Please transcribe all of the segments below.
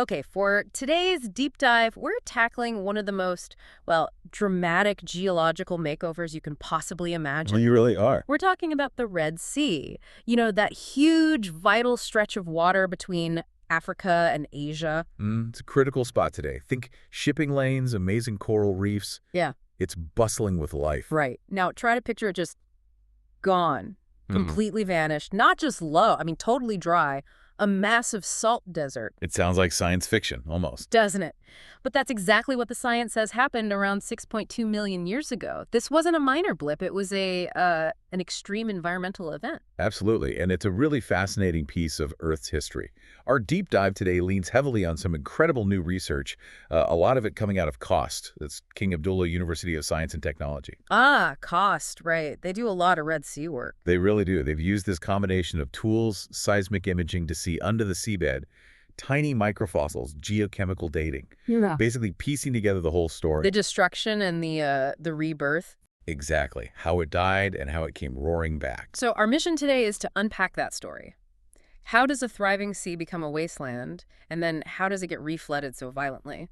Okay, for today's deep dive, we're tackling one of the most, well, dramatic geological makeovers you can possibly Well, imagine. you really are. We're talking about the Red Sea. You know, that huge, vital stretch of water between Africa and Asia. It's a critical spot today. Think shipping lanes, amazing coral reefs. Yeah, It's bustling with life. right. Now, try to picture it just gone, Hmm. completely vanished, not just low, I mean, totally dry, a massive salt desert. It sounds like science fiction, almost. Doesn't it? But that's exactly what the science says happened around 6.2 million years ago. This wasn't a minor blip. It was an extreme environmental event. Absolutely. And it's a really fascinating piece of Earth's history. Our deep dive today leans heavily on some incredible new research, a lot of it coming out of KAUST. That's King Abdullah University of Science and Technology. Ah, KAUST, right. They do a lot of Red Sea work. They really do. They've used this combination of tools, seismic imaging to see under the seabed, tiny microfossils, geochemical dating, Yeah. basically piecing together the whole story. The destruction and the rebirth. Exactly. How it died and how it came roaring back. So our mission today is to unpack that story. How does a thriving sea become a wasteland? And then how does it get reflooded so violently?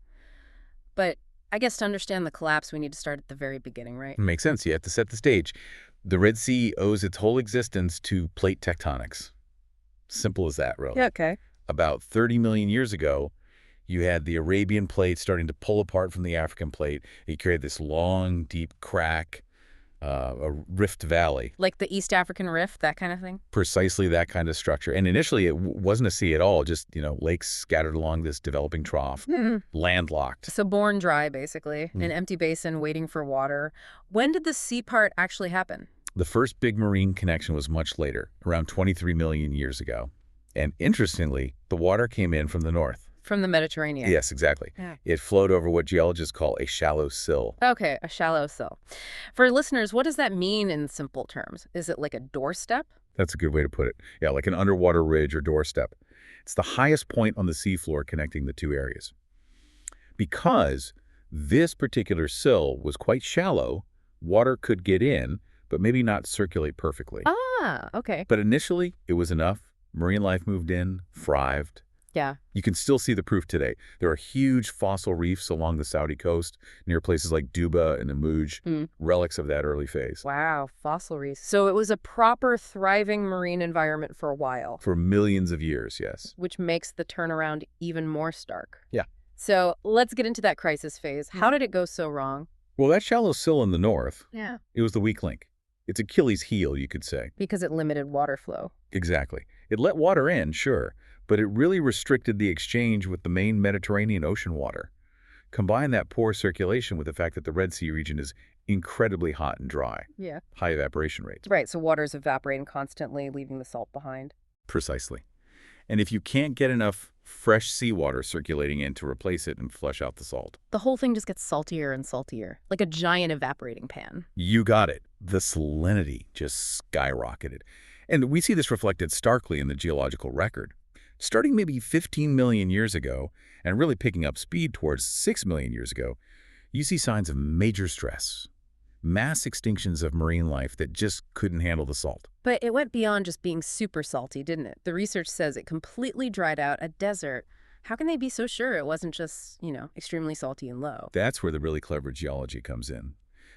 But I guess to understand the collapse, we need to start at the very beginning, right? Makes sense. You have to set the stage. The Red Sea owes its whole existence to plate tectonics. Simple as that, really. Yeah, okay. About 30 million years ago, you had the Arabian plate starting to pull apart from the African plate. It created this long, deep crack, a rift valley, Like the East African Rift, that kind of thing? precisely that kind of structure. And initially, it wasn't a sea at all, just, lakes scattered along this developing trough, landlocked. So born dry, basically, Mm. an empty basin waiting for water. When did the sea part actually happen? The first big marine connection was much later, around 23 million years ago. And interestingly, the water came in from the north. From the Mediterranean. Yes, exactly. Yeah. It flowed over what geologists call a shallow sill. Okay, a shallow sill. For listeners, what does that mean in simple terms? Is it like a doorstep? That's a good way to put it. Yeah, like an underwater ridge or doorstep. It's the highest point on the seafloor connecting the two areas. Because this particular sill was quite shallow, water could get in, but maybe not circulate perfectly. Ah, okay. But initially, it was enough. Marine life moved in, thrived. Yeah. You can still see the proof today. There are huge fossil reefs along the Saudi coast, near places like Duba and Amuj, relics of that early phase. Wow, fossil reefs. So it was a proper, thriving marine environment for a while, For millions of years, yes. which makes the turnaround even more stark. Yeah. So let's get into that crisis phase. How did it go so wrong? Well, that shallow sill in the north, Yeah. it was the weak link. It's Achilles' heel, you could say. Because it limited water flow. Exactly. It let water in, sure, but it really restricted the exchange with the main Mediterranean Ocean water. Combine that poor circulation with the fact that the Red Sea region is incredibly hot and dry, Yeah. high evaporation rates. Right, so water's evaporating constantly, leaving the salt behind. Precisely. And if you can't get enough fresh seawater circulating in to replace it and flush out the salt, The whole thing just gets saltier and saltier, like a giant evaporating pan. you got it. The salinity just skyrocketed. And we see this reflected starkly in the geological record. Starting maybe 15 million years ago, and really picking up speed towards 6 million years ago, you see signs of major stress. Mass extinctions of marine life that just couldn't handle the salt. But it went beyond just being super salty, didn't it? The research says it completely dried out a desert. How can they be so sure it wasn't just, extremely salty and low? That's where the really clever geology comes in.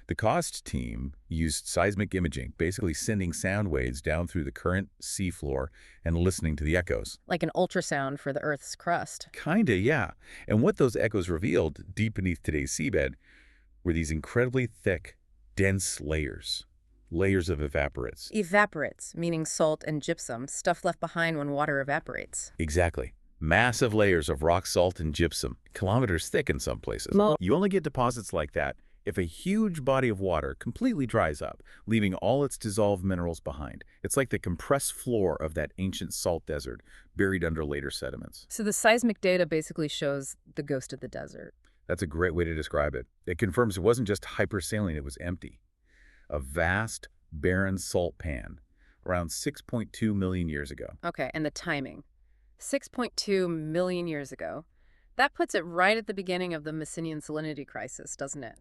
The KAUST team used seismic imaging, basically sending sound waves down through the current seafloor and listening to the echoes. Like an ultrasound for the Earth's crust. Kinda, yeah. And what those echoes revealed, deep beneath today's seabed, were these incredibly thick, dense layers. Layers of evaporates. Evaporates, meaning salt and gypsum, stuff left behind when water evaporates. Exactly. Massive layers of rock salt and gypsum, kilometers thick in some places. You only get deposits like that if a huge body of water completely dries up, leaving all its dissolved minerals behind. It's like the compressed floor of that ancient salt desert, buried under later sediments. So the seismic data basically shows the ghost of the desert. That's a great way to describe it. It confirms it wasn't just hypersaline, it was empty. A vast, barren salt pan, around 6.2 million years ago. Okay, and the timing. 6.2 million years ago. That puts it right at the beginning of the Messinian salinity crisis, doesn't it?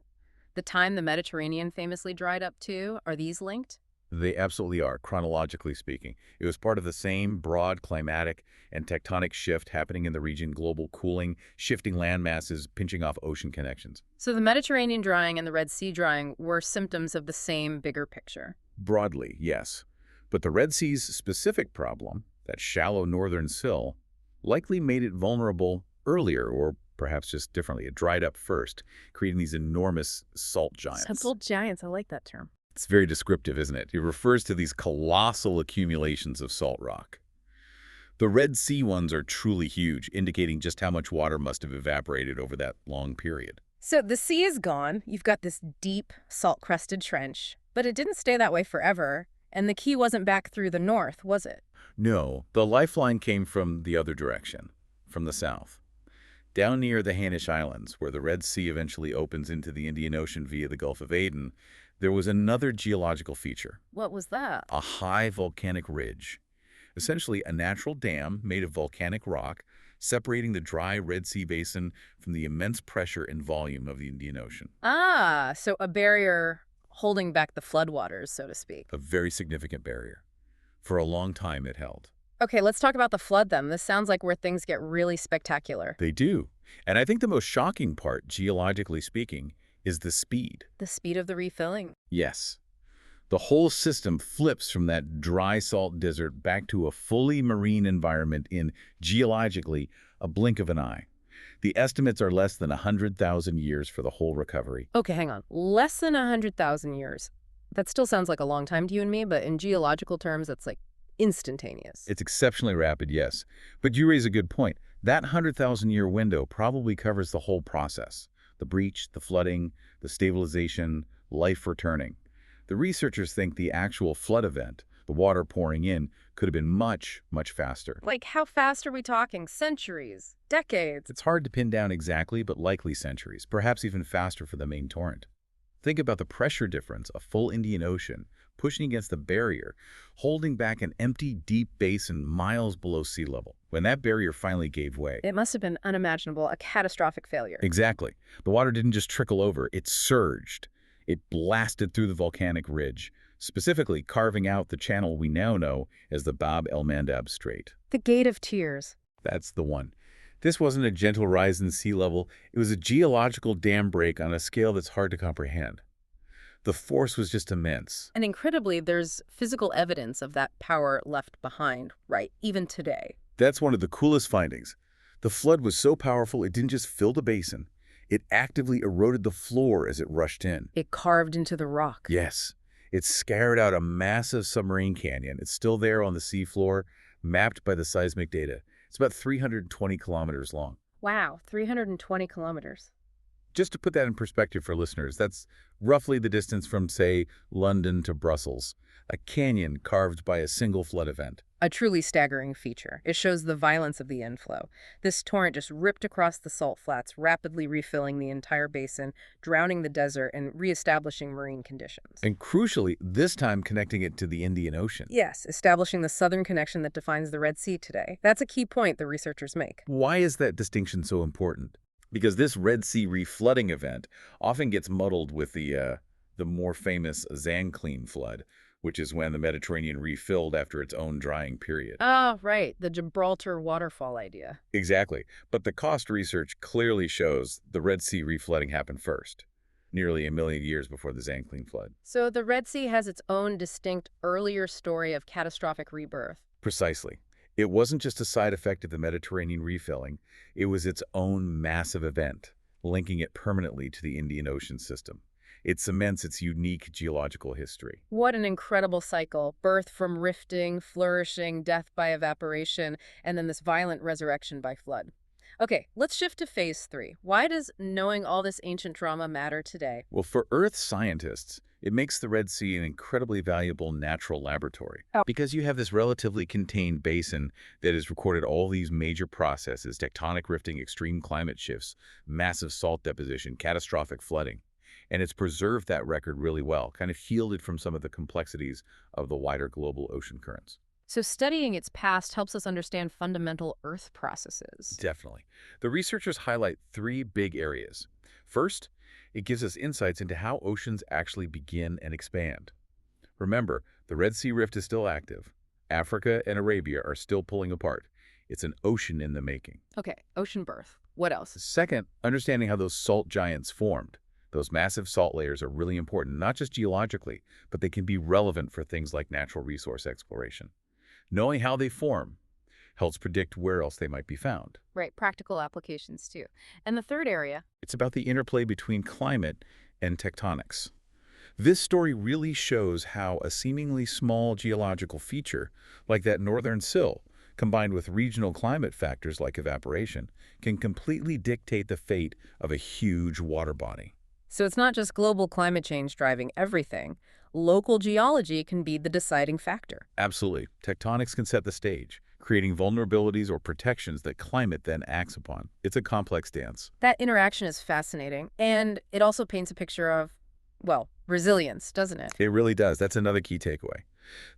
The time the Mediterranean famously dried up too, are these linked? They absolutely are, chronologically speaking. It was part of the same broad climatic and tectonic shift happening in the region, global cooling, shifting land masses, pinching off ocean connections. So the Mediterranean drying and the Red Sea drying were symptoms of the same bigger picture. Broadly, yes. But the Red Sea's specific problem, that shallow northern sill, likely made it vulnerable earlier, or perhaps just differently. It dried up first, creating these enormous salt giants. Salt giants, I like that term. It's very descriptive, isn't it? It refers to these colossal accumulations of salt rock. The Red Sea ones are truly huge, indicating just how much water must have evaporated over that long period. So the sea is gone. You've got this deep, salt-crusted trench, but it didn't stay that way forever. And the key wasn't back through the north, was it? No, the lifeline came from the other direction, from the south. Down near the Hanish Islands, where the Red Sea eventually opens into the Indian Ocean via the Gulf of Aden, there was another geological feature, What was that? a high volcanic ridge, essentially a natural dam made of volcanic rock, separating the dry Red Sea basin from the immense pressure and volume of the Indian Ocean. Ah, so a barrier holding back the floodwaters, so to speak. A very significant barrier. For a long time it held. Okay, let's talk about the flood then. This sounds like where things get really spectacular. They do. And I think the most shocking part, geologically speaking, is the speed. The speed of the refilling. Yes. The whole system flips from that dry salt desert back to a fully marine environment in, geologically, a blink of an eye. The estimates are less than 100,000 years for the whole recovery. Okay, hang on. Less than 100,000 years. That still sounds like a long time to you and me, but in geological terms, that's like instantaneous. It's exceptionally rapid, yes. But you raise a good point. That 100,000-year window probably covers the whole process. The breach, the flooding, the stabilization, life returning. The researchers think the actual flood event, the water pouring in, could have been much, much faster. Like, how fast are we talking? Centuries? Decades? It's hard to pin down exactly, but likely centuries, perhaps even faster for the main torrent. Think about the pressure difference, a full Indian Ocean, pushing against the barrier, holding back an empty, deep basin miles below sea level. When that barrier finally gave way. It must have been unimaginable, a catastrophic failure. Exactly. The water didn't just trickle over, it surged. It blasted through the volcanic ridge, specifically carving out the channel we now know as the Bab el-Mandab Strait. The Gate of Tears. That's the one. This wasn't a gentle rise in sea level. It was a geological dam break on a scale that's hard to comprehend. The force was just immense. And incredibly, there's physical evidence of that power left behind, right, even today. That's one of the coolest findings. The flood was so powerful it didn't just fill the basin. It actively eroded the floor as it rushed in. It carved into the rock. Yes. It scarred out a massive submarine canyon. It's still there on the seafloor, mapped by the seismic data. It's about 320 kilometers long. Wow, 320 kilometers. Just to put that in perspective for listeners, that's roughly the distance from, say, London to Brussels, a canyon carved by a single flood event. A truly staggering feature. It shows the violence of the inflow. This torrent just ripped across the salt flats, rapidly refilling the entire basin, drowning the desert, and reestablishing marine conditions. And crucially, this time connecting it to the Indian Ocean. Yes, establishing the southern connection that defines the Red Sea today. That's a key point the researchers make. Why is that distinction so important? Because this Red Sea reflooding event often gets muddled with the more famous Zanclean flood, which is when the Mediterranean refilled after its own drying period. Ah, right, the Gibraltar waterfall idea. Exactly. But the KAUST research clearly shows the Red Sea reflooding happened first, nearly a million years before the Zanclean flood. So the Red Sea has its own distinct earlier story of catastrophic rebirth. Precisely. It wasn't just a side effect of the Mediterranean refilling, it was its own massive event, linking it permanently to the Indian Ocean system. It cements its unique geological history. What an incredible cycle. Birth from rifting, flourishing, death by evaporation, and then this violent resurrection by flood. Okay, let's shift to phase 3. Why does knowing all this ancient drama matter today? Well, for Earth scientists, it makes the Red Sea an incredibly valuable natural laboratory. Oh. Because you have this relatively contained basin that has recorded all these major processes, tectonic rifting, extreme climate shifts, massive salt deposition, catastrophic flooding. And it's preserved that record really well, kind of shielded from some of the complexities of the wider global ocean currents. So studying its past helps us understand fundamental Earth processes. Definitely. The researchers highlight 3 big areas. First, it gives us insights into how oceans actually begin and expand. Remember, the Red Sea Rift is still active. Africa and Arabia are still pulling apart. It's an ocean in the making. Okay, ocean birth. What else? Second, understanding how those salt giants formed. Those massive salt layers are really important, not just geologically, but they can be relevant for things like natural resource exploration. Knowing how they form helps predict where else they might be found. Right, practical applications too. And the third area? It's about the interplay between climate and tectonics. This story really shows how a seemingly small geological feature, like that northern sill, combined with regional climate factors like evaporation, can completely dictate the fate of a huge water body. So it's not just global climate change driving everything. Local geology can be the deciding factor. Absolutely. Tectonics can set the stage, creating vulnerabilities or protections that climate then acts upon. It's a complex dance. That interaction is fascinating, and it also paints a picture of, well, resilience, doesn't it? It really does. That's another key takeaway.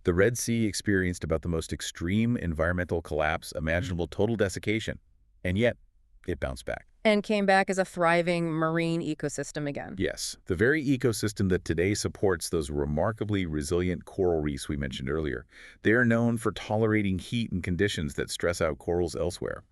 The Red Sea experienced about the most extreme environmental collapse imaginable, total desiccation, and yet it bounced back. And came back as a thriving marine ecosystem again. Yes, the very ecosystem that today supports those remarkably resilient coral reefs we mentioned earlier. They're known for tolerating heat and conditions that stress out corals elsewhere.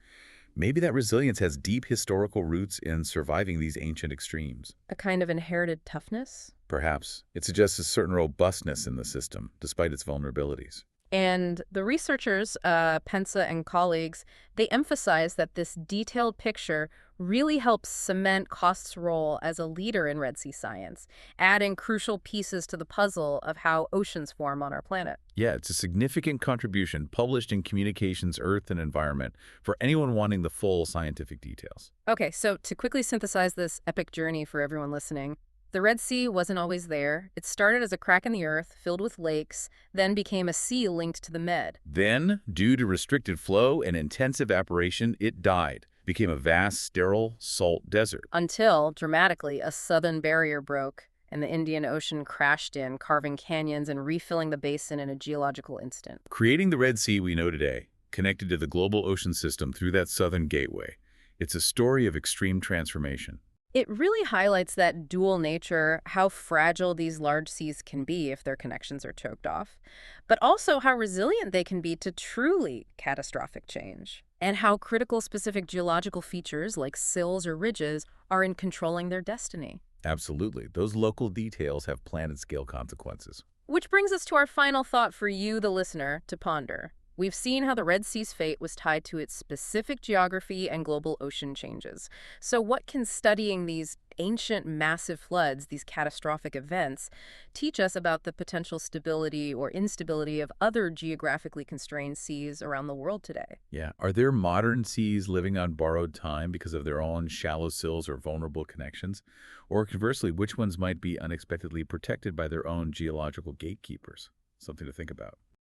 Maybe that resilience has deep historical roots in surviving these ancient extremes. A kind of inherited toughness. Perhaps it suggests a certain robustness in the system, despite its vulnerabilities. And the researchers, Pensa and colleagues, they emphasize that this detailed picture really helps cement KAUST's role as a leader in Red Sea science, adding crucial pieces to the puzzle of how oceans form on our planet. Yeah, it's a significant contribution published in Communications, Earth and Environment for anyone wanting the full scientific details. Okay, so to quickly synthesize this epic journey for everyone listening, the Red Sea wasn't always there. It started as a crack in the earth filled with lakes, then became a sea linked to the Med. Then, due to restricted flow and intense evaporation, it died, became a vast, sterile, salt desert. Until, dramatically, a southern barrier broke and the Indian Ocean crashed in, carving canyons and refilling the basin in a geological instant. Creating the Red Sea we know today, connected to the global ocean system through that southern gateway. It's a story of extreme transformation. It really highlights that dual nature, how fragile these large seas can be if their connections are choked off, but also how resilient they can be to truly catastrophic change, and how critical specific geological features like sills or ridges are in controlling their destiny. Absolutely. Those local details have planet-scale consequences. Which brings us to our final thought for you, the listener, to ponder. We've seen how the Red Sea's fate was tied to its specific geography and global ocean changes. So what can studying these ancient massive floods, these catastrophic events, teach us about the potential stability or instability of other geographically constrained seas around the world today? Yeah. Are there modern seas living on borrowed time because of their own shallow sills or vulnerable connections? Or conversely, which ones might be unexpectedly protected by their own geological gatekeepers? Something to think about.